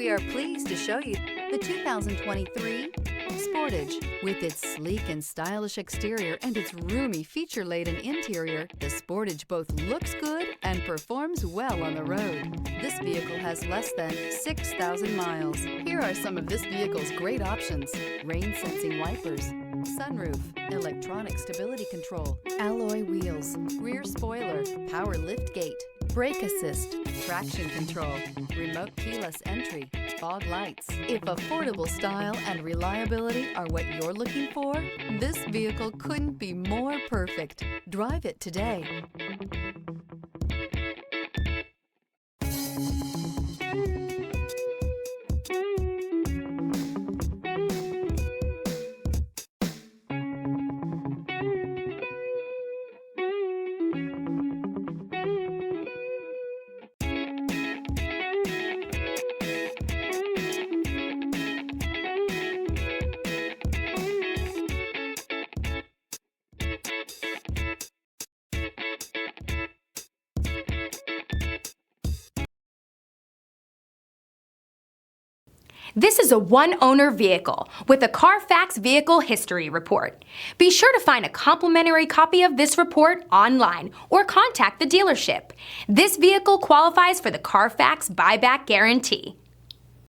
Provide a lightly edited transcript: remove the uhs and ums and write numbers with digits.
We are pleased to show you the 2023 Sportage. With its sleek and stylish exterior and its roomy feature-laden interior, the Sportage both looks good and performs well on the road. This vehicle has less than 6,000 miles. Here are some of this vehicle's great options: rain-sensing wipers, sunroof, electronic stability control, alloy wheels, rear spoiler, power liftgate, brake assist, traction control, remote keyless entry, fog lights. If affordable style and reliability are what you're looking for, this vehicle couldn't be more perfect. Drive it today. This is a one-owner vehicle with a Carfax Vehicle History Report. Be sure to find a complimentary copy of this report online or contact the dealership. This vehicle qualifies for the Carfax Buyback Guarantee.